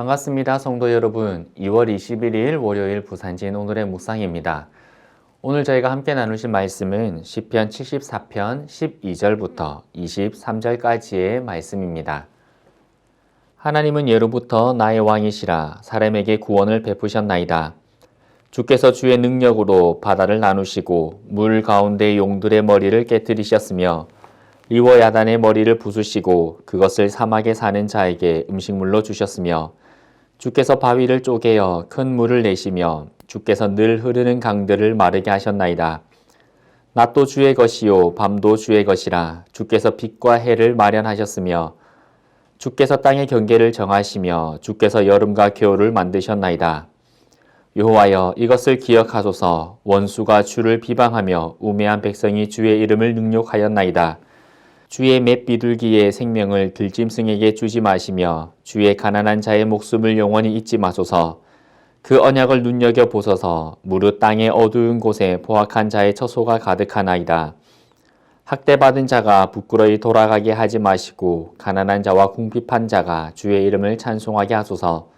반갑습니다. 성도 여러분. 2월 21일 월요일 부산진 오늘의 묵상입니다. 오늘 저희가 함께 나누실 말씀은 시편 74편 12절부터 23절까지의 말씀입니다. 하나님은 예로부터 나의 왕이시라 사람에게 구원을 베푸셨나이다. 주께서 주의 능력으로 바다를 나누시고 물 가운데 용들의 머리를 깨뜨리셨으며 리워야단의 머리를 부수시고 그것을 사막에 사는 자에게 음식물로 주셨으며 주께서 바위를 쪼개어 큰 물을 내시며 주께서 늘 흐르는 강들을 마르게 하셨나이다. 낮도 주의 것이요 밤도 주의 것이라 주께서 빛과 해를 마련하셨으며 주께서 땅의 경계를 정하시며 주께서 여름과 겨울을 만드셨나이다. 여호와여 이것을 기억하소서. 원수가 주를 비방하며 우매한 백성이 주의 이름을 능욕하였나이다. 주의 맷 비둘기의 생명을 들짐승에게 주지 마시며 주의 가난한 자의 목숨을 영원히 잊지 마소서. 그 언약을 눈여겨보소서. 무릇 땅의 어두운 곳에 포악한 자의 처소가 가득하나이다. 학대받은 자가 부끄러이 돌아가게 하지 마시고 가난한 자와 궁핍한 자가 주의 이름을 찬송하게 하소서.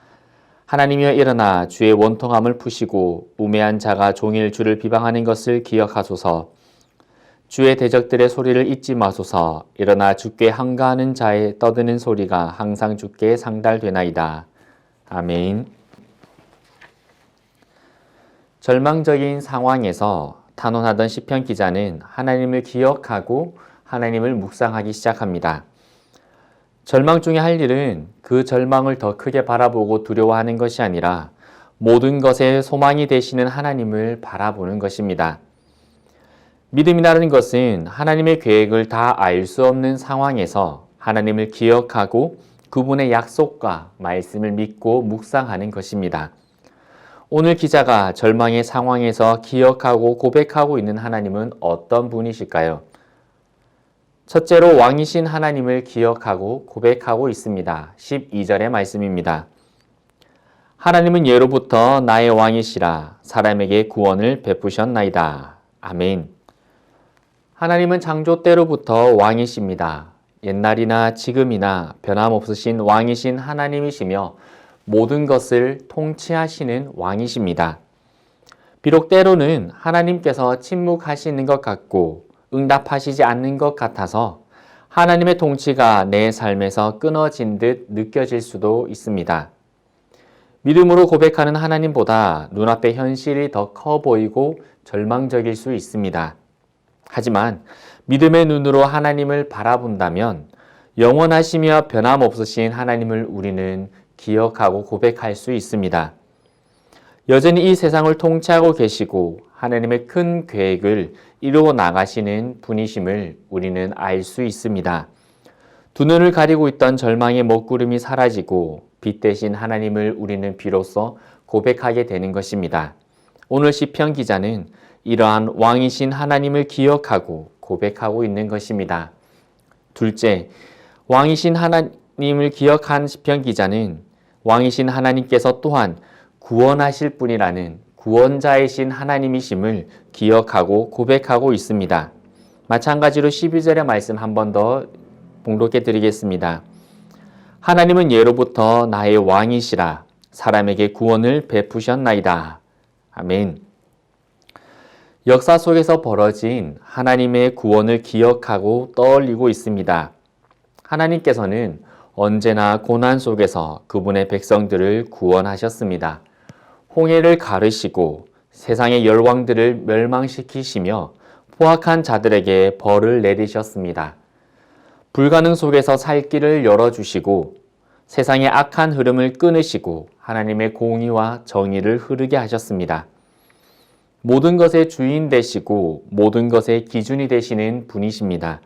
하나님이여 일어나 주의 원통함을 푸시고 우매한 자가 종일 주를 비방하는 것을 기억하소서. 주의 대적들의 소리를 잊지 마소서. 일어나 주께 항거하는 자의 떠드는 소리가 항상 주께 상달되나이다. 아멘. 절망적인 상황에서 탄원하던 시편 기자는 하나님을 기억하고 하나님을 묵상하기 시작합니다. 절망 중에 할 일은 그 절망을 더 크게 바라보고 두려워하는 것이 아니라 모든 것에 소망이 되시는 하나님을 바라보는 것입니다. 믿음이라는 것은 하나님의 계획을 다 알 수 없는 상황에서 하나님을 기억하고 그분의 약속과 말씀을 믿고 묵상하는 것입니다. 오늘 기자가 절망의 상황에서 기억하고 고백하고 있는 하나님은 어떤 분이실까요? 첫째로 왕이신 하나님을 기억하고 고백하고 있습니다. 12절의 말씀입니다. 하나님은 예로부터 나의 왕이시라 사람에게 구원을 베푸셨나이다. 아멘. 하나님은 창조 때로부터 왕이십니다. 옛날이나 지금이나 변함없으신 왕이신 하나님이시며 모든 것을 통치하시는 왕이십니다. 비록 때로는 하나님께서 침묵하시는 것 같고 응답하시지 않는 것 같아서 하나님의 통치가 내 삶에서 끊어진 듯 느껴질 수도 있습니다. 믿음으로 고백하는 하나님보다 눈앞의 현실이 더 커 보이고 절망적일 수 있습니다. 하지만 믿음의 눈으로 하나님을 바라본다면 영원하시며 변함없으신 하나님을 우리는 기억하고 고백할 수 있습니다. 여전히 이 세상을 통치하고 계시고 하나님의 큰 계획을 이루어 나가시는 분이심을 우리는 알 수 있습니다. 두 눈을 가리고 있던 절망의 먹구름이 사라지고 빛 대신 하나님을 우리는 비로소 고백하게 되는 것입니다. 오늘 시편 기자는 이러한 왕이신 하나님을 기억하고 고백하고 있는 것입니다. 둘째, 왕이신 하나님을 기억한 시편 기자는 왕이신 하나님께서 또한 구원하실 분이라는 구원자이신 하나님이심을 기억하고 고백하고 있습니다. 마찬가지로 12절의 말씀 한 번 더 봉독해 드리겠습니다. 하나님은 예로부터 나의 왕이시라 사람에게 구원을 베푸셨나이다. 아멘. 역사 속에서 벌어진 하나님의 구원을 기억하고 떠올리고 있습니다. 하나님께서는 언제나 고난 속에서 그분의 백성들을 구원하셨습니다. 홍해를 가르시고 세상의 열왕들을 멸망시키시며 포악한 자들에게 벌을 내리셨습니다. 불가능 속에서 살 길을 열어주시고 세상의 악한 흐름을 끊으시고 하나님의 공의와 정의를 흐르게 하셨습니다. 모든 것의 주인 되시고 모든 것의 기준이 되시는 분이십니다.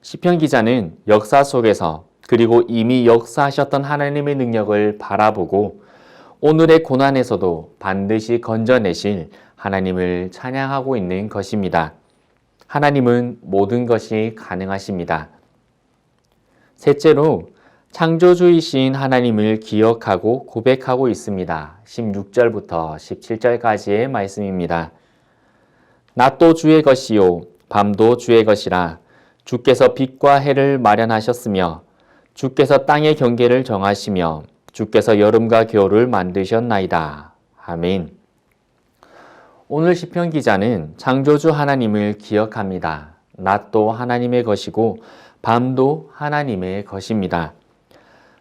시편 기자는 역사 속에서 그리고 이미 역사하셨던 하나님의 능력을 바라보고 오늘의 고난에서도 반드시 건져내실 하나님을 찬양하고 있는 것입니다. 하나님은 모든 것이 가능하십니다. 셋째로 창조주이신 하나님을 기억하고 고백하고 있습니다. 16절부터 17절까지의 말씀입니다. 낮도 주의 것이요 밤도 주의 것이라 주께서 빛과 해를 마련하셨으며 주께서 땅의 경계를 정하시며 주께서 여름과 겨울을 만드셨나이다. 아멘. 오늘 시편 기자는 창조주 하나님을 기억합니다. 낮도 하나님의 것이고 밤도 하나님의 것입니다.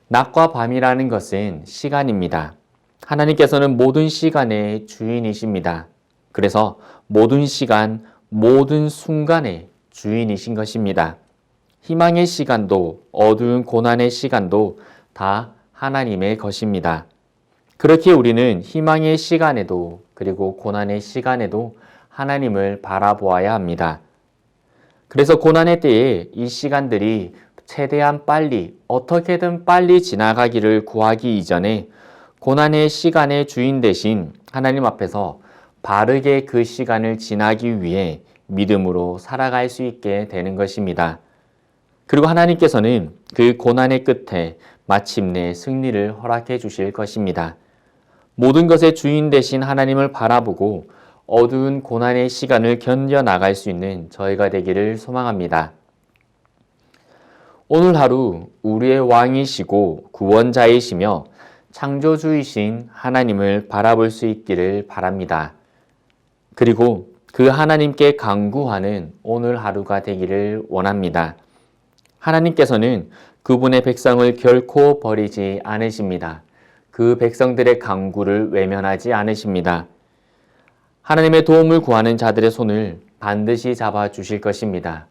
낮과 밤이라는 것은 시간입니다. 하나님께서는 모든 시간의 주인이십니다. 그래서 모든 시간, 모든 순간의 주인이신 것입니다. 희망의 시간도 어두운 고난의 시간도 다 하나님의 것입니다. 그렇게 우리는 희망의 시간에도 그리고 고난의 시간에도 하나님을 바라보아야 합니다. 그래서 고난의 때에 이 시간들이 최대한 빨리 어떻게든 빨리 지나가기를 구하기 이전에 고난의 시간의 주인 대신 하나님 앞에서 바르게 그 시간을 지나기 위해 믿음으로 살아갈 수 있게 되는 것입니다. 그리고 하나님께서는 그 고난의 끝에 마침내 승리를 허락해 주실 것입니다. 모든 것의 주인 되신 하나님을 바라보고 어두운 고난의 시간을 견뎌나갈 수 있는 저희가 되기를 소망합니다. 오늘 하루 우리의 왕이시고 구원자이시며 창조주이신 하나님을 바라볼 수 있기를 바랍니다. 그리고 그 하나님께 간구하는 오늘 하루가 되기를 원합니다. 하나님께서는 그분의 백성을 결코 버리지 않으십니다. 그 백성들의 간구를 외면하지 않으십니다. 하나님의 도움을 구하는 자들의 손을 반드시 잡아주실 것입니다.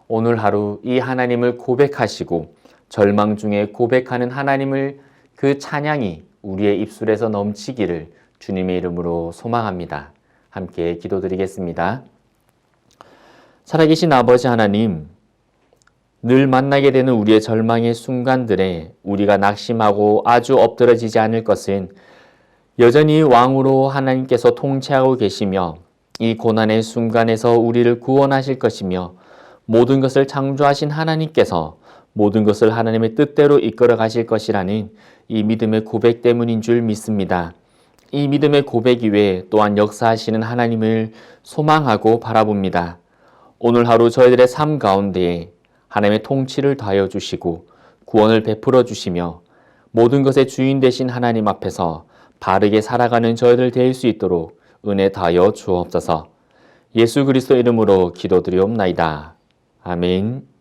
오늘 하루 이 하나님을 고백하시고 절망 중에 고백하는 하나님을 그 찬양이 우리의 입술에서 넘치기를 주님의 이름으로 소망합니다. 함께 기도드리겠습니다. 살아계신 아버지 하나님, 늘 만나게 되는 우리의 절망의 순간들에 우리가 낙심하고 아주 엎드러지지 않을 것은 여전히 왕으로 하나님께서 통치하고 계시며 이 고난의 순간에서 우리를 구원하실 것이며 모든 것을 창조하신 하나님께서 모든 것을 하나님의 뜻대로 이끌어 가실 것이라는 이 믿음의 고백 때문인 줄 믿습니다. 이 믿음의 고백 이외에 또한 역사하시는 하나님을 소망하고 바라봅니다. 오늘 하루 저희들의 삶 가운데에 하나님의 통치를 더하여 주시고 구원을 베풀어 주시며 모든 것의 주인 되신 하나님 앞에서 바르게 살아가는 저희들 될 수 있도록 은혜 더하여 주옵소서. 예수 그리스도 이름으로 기도드리옵나이다. 아멘.